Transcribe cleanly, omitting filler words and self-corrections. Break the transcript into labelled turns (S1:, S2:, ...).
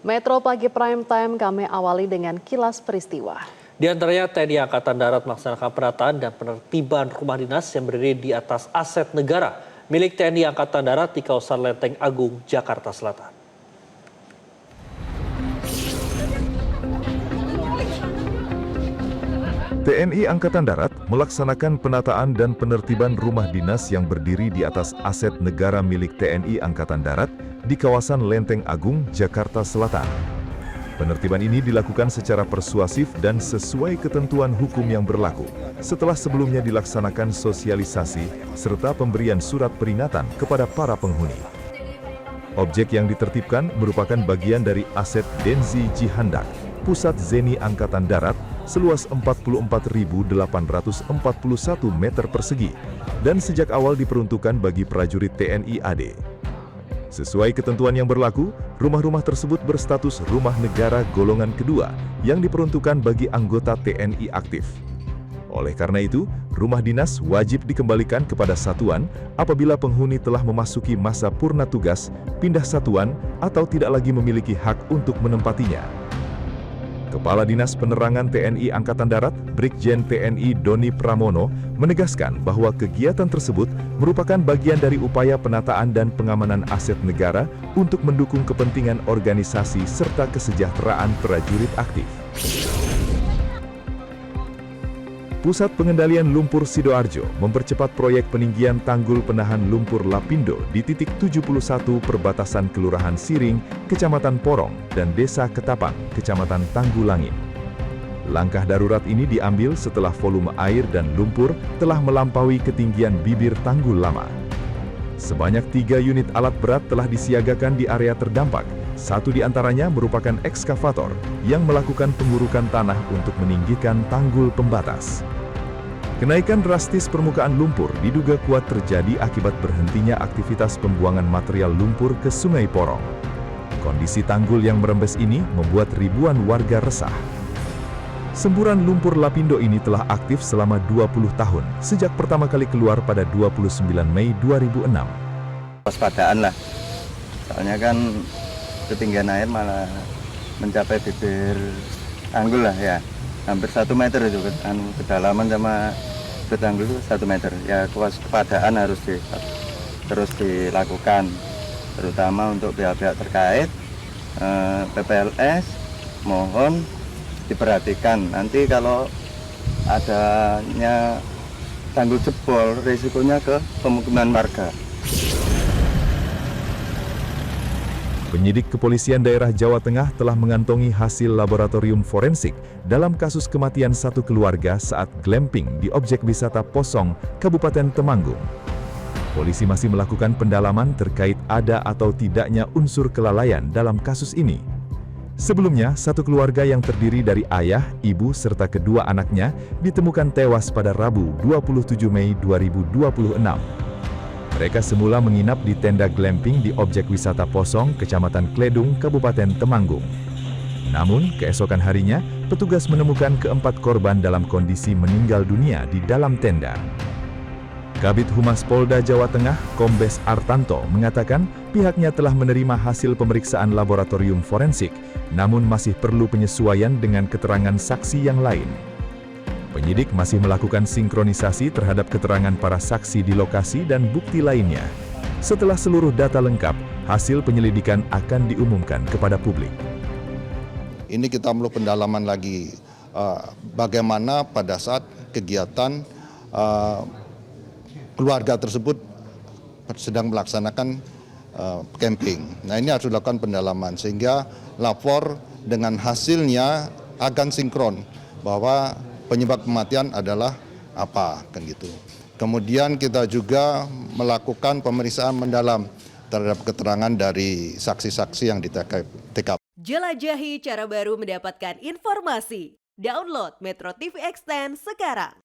S1: Metro Pagi Prime Time kami awali dengan kilas peristiwa.
S2: Di antaranya TNI Angkatan Darat melaksanakan penataan dan penertiban rumah dinas yang berdiri di atas aset negara milik TNI Angkatan Darat di kawasan Lenteng Agung, Jakarta Selatan.
S3: TNI Angkatan Darat melaksanakan penataan dan penertiban rumah dinas yang berdiri di atas aset negara milik TNI Angkatan Darat di kawasan Lenteng Agung, Jakarta Selatan. Penertiban ini dilakukan secara persuasif dan sesuai ketentuan hukum yang berlaku, setelah sebelumnya dilaksanakan sosialisasi serta pemberian surat peringatan kepada para penghuni. Objek yang ditertibkan merupakan bagian dari aset Denzi Jihandak, Pusat Zeni Angkatan Darat, seluas 44.841 meter persegi, dan sejak awal diperuntukkan bagi prajurit TNI AD. Sesuai ketentuan yang berlaku, rumah-rumah tersebut berstatus rumah negara golongan kedua yang diperuntukkan bagi anggota TNI aktif. Oleh karena itu, rumah dinas wajib dikembalikan kepada satuan apabila penghuni telah memasuki masa purna tugas, pindah satuan, atau tidak lagi memiliki hak untuk menempatinya. Kepala Dinas Penerangan TNI Angkatan Darat, Brigjen TNI Doni Pramono, menegaskan bahwa kegiatan tersebut merupakan bagian dari upaya penataan dan pengamanan aset negara untuk mendukung kepentingan organisasi serta kesejahteraan prajurit aktif. Pusat Pengendalian Lumpur Sidoarjo mempercepat proyek peninggian tanggul penahan lumpur Lapindo di titik 71 perbatasan Kelurahan Siring, Kecamatan Porong, dan Desa Ketapang, Kecamatan Tanggulangin. Langkah darurat ini diambil setelah volume air dan lumpur telah melampaui ketinggian bibir tanggul lama. Sebanyak 3 unit alat berat telah disiagakan di area terdampak. Satu di antaranya merupakan ekskavator yang melakukan pengurukan tanah untuk meninggikan tanggul pembatas. Kenaikan drastis permukaan lumpur diduga kuat terjadi akibat berhentinya aktivitas pembuangan material lumpur ke Sungai Porong. Kondisi tanggul yang merembes ini membuat ribuan warga resah. Semburan lumpur Lapindo ini telah aktif selama 20 tahun, sejak pertama kali keluar pada 29 Mei 2006.
S4: Waspadaan lah, soalnya kan ketinggian air malah mencapai bibir tanggul lah ya, hampir 1 meter itu kedalaman sama bibir tanggul itu 1 meter. Ya kewaspadaan harus terus dilakukan, terutama untuk pihak-pihak terkait. PPLS mohon diperhatikan, nanti kalau adanya tanggul jebol risikonya ke pemukiman warga.
S3: Penyidik Kepolisian Daerah Jawa Tengah telah mengantongi hasil laboratorium forensik dalam kasus kematian satu keluarga saat glamping di objek wisata Posong, Kabupaten Temanggung. Polisi masih melakukan pendalaman terkait ada atau tidaknya unsur kelalaian dalam kasus ini. Sebelumnya, satu keluarga yang terdiri dari ayah, ibu, serta kedua anaknya ditemukan tewas pada Rabu 27 Mei 2026. Mereka semula menginap di tenda glamping di objek wisata Posong, Kecamatan Kledung, Kabupaten Temanggung. Namun, keesokan harinya, petugas menemukan keempat korban dalam kondisi meninggal dunia di dalam tenda. Kabid Humas Polda Jawa Tengah, Kombes Artanto, mengatakan pihaknya telah menerima hasil pemeriksaan laboratorium forensik, namun masih perlu penyesuaian dengan keterangan saksi yang lain. Penyidik masih melakukan sinkronisasi terhadap keterangan para saksi di lokasi dan bukti lainnya. Setelah seluruh data lengkap, hasil penyelidikan akan diumumkan kepada publik.
S5: Ini kita perlu pendalaman lagi bagaimana pada saat kegiatan keluarga tersebut sedang melaksanakan camping. Nah, ini harus dilakukan pendalaman sehingga lapor dengan hasilnya akan sinkron bahwa penyebab kematian adalah apa, kan gitu. Kemudian kita juga melakukan pemeriksaan mendalam terhadap keterangan dari saksi-saksi yang di TKP.
S6: Jelajahi cara baru mendapatkan informasi. Download Metro TV Extend sekarang.